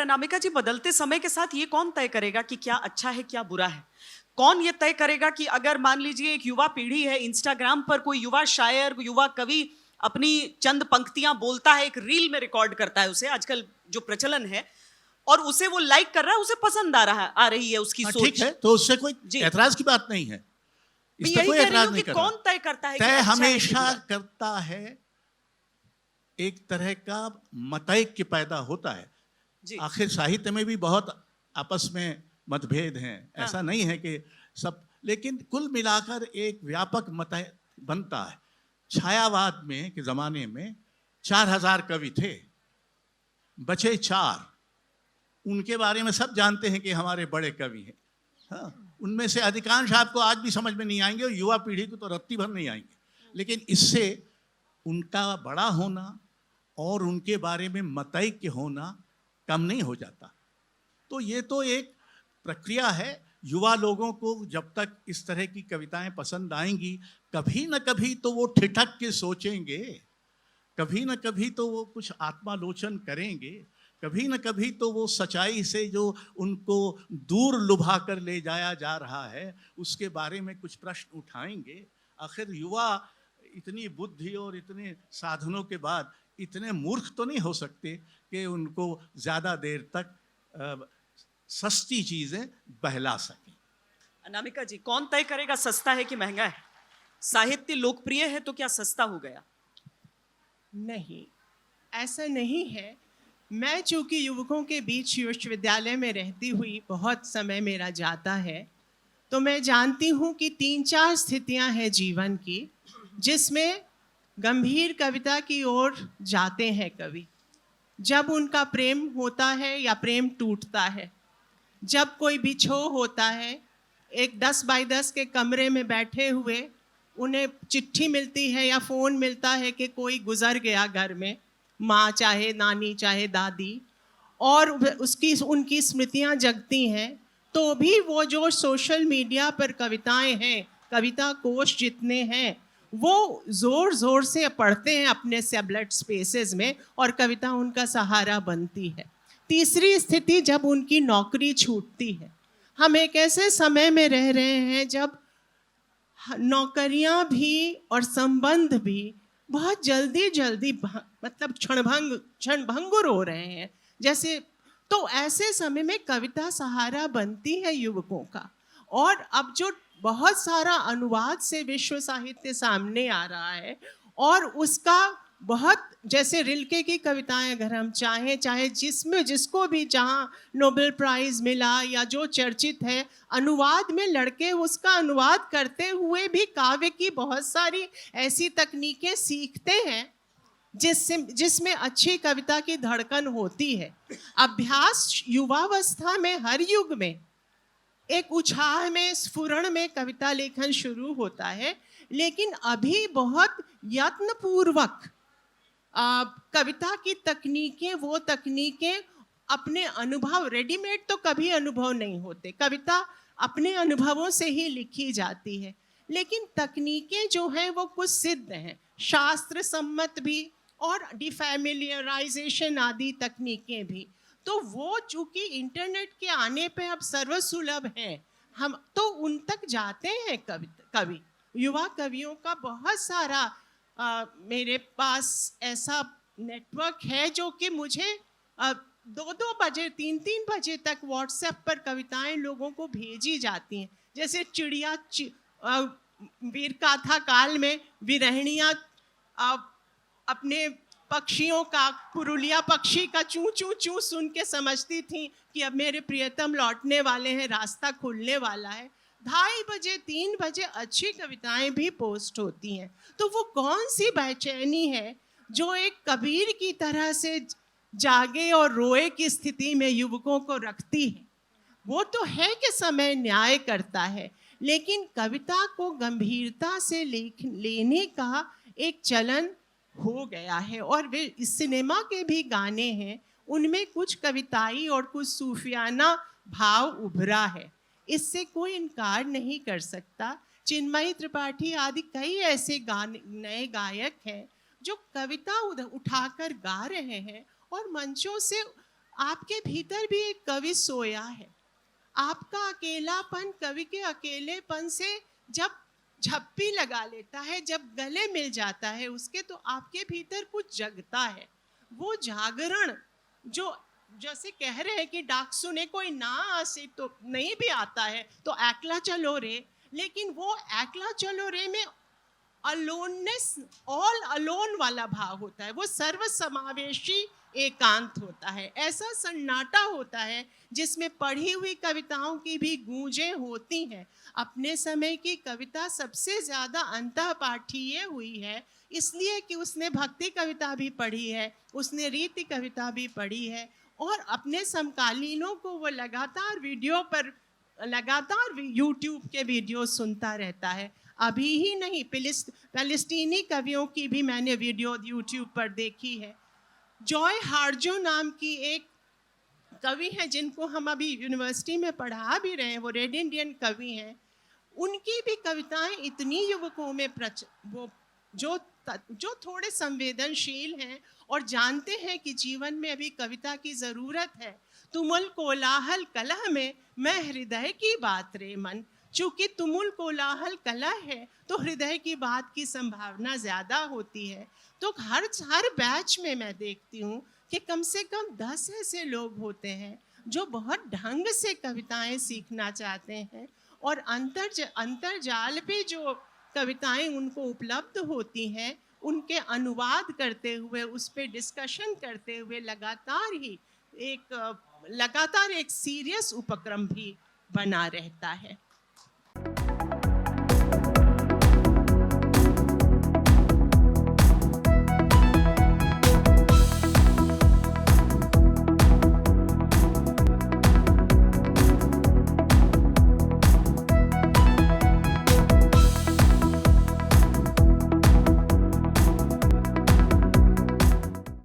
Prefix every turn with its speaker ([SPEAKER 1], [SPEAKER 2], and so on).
[SPEAKER 1] अनामिका जी, बदलते समय के साथ ये कौन तय करेगा कि क्या अच्छा है क्या बुरा है? कौन ये तय करेगा कि अगर मान लीजिए एक युवा पीढ़ी है, इंस्टाग्राम पर कोई युवा शायर, युवा कवि अपनी चंद पंक्तियां बोलता है, एक रील में रिकॉर्ड करता है उसे, आजकल जो प्रचलन है, और उसे वो लाइक कर रहा है, उसे पसंद आ रही है उसकी सोच।
[SPEAKER 2] ठीक है, तो उससे कोई
[SPEAKER 1] जी,
[SPEAKER 2] ऐतराज की बात नहीं है, इस पर
[SPEAKER 1] यही
[SPEAKER 2] कोई
[SPEAKER 1] कह रही
[SPEAKER 2] ऐतराज
[SPEAKER 1] हूँ
[SPEAKER 2] नहीं
[SPEAKER 1] कि
[SPEAKER 2] कर
[SPEAKER 1] कौन
[SPEAKER 2] रहा।
[SPEAKER 1] तय करता है कि
[SPEAKER 2] तय
[SPEAKER 1] अच्छा है कि
[SPEAKER 2] हमेशा
[SPEAKER 1] बुरा?
[SPEAKER 2] करता है, एक तरह का मतैक्य पैदा होता है।
[SPEAKER 1] जी,
[SPEAKER 2] आखिर साहित्य में भी बहुत आपस में मतभेद हैं,
[SPEAKER 1] हाँ,
[SPEAKER 2] ऐसा नहीं है कि सब, लेकिन कुल मिलाकर एक व्यापक मत बनता है। छायावाद में के जमाने में 4000 कवि थे, बचे 4। उनके बारे में सब जानते हैं कि हमारे बड़े कवि हैं। हाँ, उनमें से अधिकांश आपको आज भी समझ में नहीं आएंगे, और युवा पीढ़ी को तो रत्ती भर नहीं आएंगे, लेकिन इससे उनका बड़ा होना और उनके बारे में मतैक्य होना कम नहीं हो जाता। तो ये तो एक प्रक्रिया है। युवा लोगों को जब तक इस तरह की कविताएं पसंद आएंगी, कभी न कभी तो वो ठिठक के सोचेंगे, कभी न कभी तो वो कुछ आत्मालोचन करेंगे, कभी न कभी तो वो सच्चाई से जो उनको दूर लुभा कर ले जाया जा रहा है उसके बारे में कुछ प्रश्न उठाएंगे। आखिर युवा इतनी बुद्धि और इतने साधनों के बाद इतने मूर्ख तो नहीं हो सकते कि उनको ज़्यादा देर तक सस्ती चीज़ें बहला सकें।
[SPEAKER 1] अनामिका जी, कौन तय करेगा सस्ता है कि महंगा है? साहित्य लोकप्रिय है तो क्या सस्ता हो गया?
[SPEAKER 3] नहीं, ऐसा नहीं है। मैं चूंकि युवकों के बीच विश्वविद्यालय में रहती हुई बहुत समय मेरा जाता है, तो मैं जानती हूँ कि 3-4 स्थितियाँ हैं जीवन की जिसमें गंभीर कविता की ओर जाते हैं कवि। जब उनका प्रेम होता है या प्रेम टूटता है, जब कोई बिछोह होता है, एक 10 बाई 10 के कमरे में बैठे हुए उन्हें चिट्ठी मिलती है या फ़ोन मिलता है कि कोई गुज़र गया घर में, माँ चाहे नानी चाहे दादी, और उसकी उनकी स्मृतियाँ जगती हैं, तो भी वो जो सोशल मीडिया पर कविताएं हैं, कविता कोश जितने हैं, वो ज़ोर ज़ोर से पढ़ते हैं अपने टैबलेट स्पेसेस में, और कविता उनका सहारा बनती है। तीसरी स्थिति, जब उनकी नौकरी छूटती है। हम एक ऐसे समय में रह रहे हैं जब नौकरियां भी और संबंध भी बहुत जल्दी जल्दी मतलब क्षणभंगुर हो रहे हैं जैसे। तो ऐसे समय में कविता सहारा बनती है युवकों का। और अब जो बहुत सारा अनुवाद से विश्व साहित्य सामने आ रहा है, और उसका बहुत, जैसे रिल्के की कविताएं अगर हम चाहें, चाहे जिसमें जिसको भी जहाँ नोबेल प्राइज़ मिला या जो चर्चित है, अनुवाद में लड़के उसका अनुवाद करते हुए भी काव्य की बहुत सारी ऐसी तकनीकें सीखते हैं जिसमें अच्छी कविता की धड़कन होती है। अभ्यास युवावस्था में हर युग में एक उछाह में, स्फुरण में कविता लेखन शुरू होता है, लेकिन अभी बहुत यत्नपूर्वक कविता की तकनीकें, वो तकनीकें अपने अनुभव, रेडीमेड तो कभी अनुभव नहीं होते, कविता अपने अनुभवों से ही लिखी जाती है, लेकिन तकनीकें जो हैं वो कुछ सिद्ध हैं, शास्त्र सम्मत भी और डिफैमिलियराइजेशन आदि तकनीकें भी। तो वो चूंकि इंटरनेट के आने पे अब सर्वसुलभ हैं, हम तो उन तक जाते हैं कवि, युवा कवियों का बहुत सारा मेरे पास ऐसा नेटवर्क है जो कि मुझे 2-2 बजे 3-3 बजे तक व्हाट्सएप पर कविताएं लोगों को भेजी जाती हैं। जैसे चिड़िया वीर गाथा काल में विरहणियाँ अपने पक्षियों का, पुरुलिया पक्षी का चूं चूं चूं सुन के समझती थी कि अब मेरे प्रियतम लौटने वाले हैं, रास्ता खुलने वाला है। 2:30 बजे 3 बजे अच्छी कविताएं भी पोस्ट होती हैं। तो वो कौन सी बेचैनी है जो एक कबीर की तरह से जागे और रोए की स्थिति में युवकों को रखती है? वो तो है कि समय न्याय करता है, लेकिन कविता को गंभीरता से लेने का एक चलन हो गया है। और वे इस सिनेमा के भी गाने हैं, उनमें कुछ कविताई और कुछ सूफियाना भाव उभरा है, इससे कोई इनकार नहीं कर सकता। चिन्मयी त्रिपाठी आदि कई ऐसे गाने, नए गायक हैं जो कविता उठाकर गा रहे हैं और मंचों से आपके भीतर भी एक कवि सोया है। आपका अकेलापन कवि के अकेलेपन से जब झप्पी लगा लेता है, जब गले मिल जाता है उसके, तो आपके भीतर कुछ जगता है। वो जागरण जो जैसे कह रहे हैं कि डाक सुने कोई ना आसे तो नहीं भी आता है तो एकला चलो रे, लेकिन वो एकला चलो रे में अलोननेस, ऑल अलोन वाला भाव होता है। वो सर्व समावेशी एकांत होता है, ऐसा सन्नाटा होता है जिसमें पढ़ी हुई कविताओं की भी गूंजें होती हैं। अपने समय की कविता सबसे ज़्यादा अंतःपाठीय हुई है, इसलिए कि उसने भक्ति कविता भी पढ़ी है, उसने रीति कविता भी पढ़ी है, और अपने समकालीनों को वो लगातार यूट्यूब के वीडियो सुनता रहता है। अभी ही नहीं, फिलिस्तीनी कवियों की भी मैंने वीडियो यूट्यूब पर देखी है। जॉय हार्जो नाम की एक कवि हैं जिनको हम अभी यूनिवर्सिटी में पढ़ा भी रहे हैं, वो रेड इंडियन कवि हैं। उनकी भी कविताएं इतनी युवकों में वो जो थोड़े संवेदनशील हैं और जानते हैं कि जीवन में अभी कविता की ज़रूरत है। तुमुल कोलाहल कलह में मैं हृदय की बात रे मन, चूँकि तुमुल कोलाहल कलह है तो हृदय की बात की संभावना ज़्यादा होती है। तो हर बैच में मैं देखती हूँ कि कम से कम 10 ऐसे लोग होते हैं जो बहुत ढंग से कविताएं सीखना चाहते हैं, और अंतर्जाल पे जो कविताएं उनको उपलब्ध होती हैं उनके अनुवाद करते हुए, उस पर डिस्कशन करते हुए लगातार एक सीरियस उपक्रम भी बना रहता है।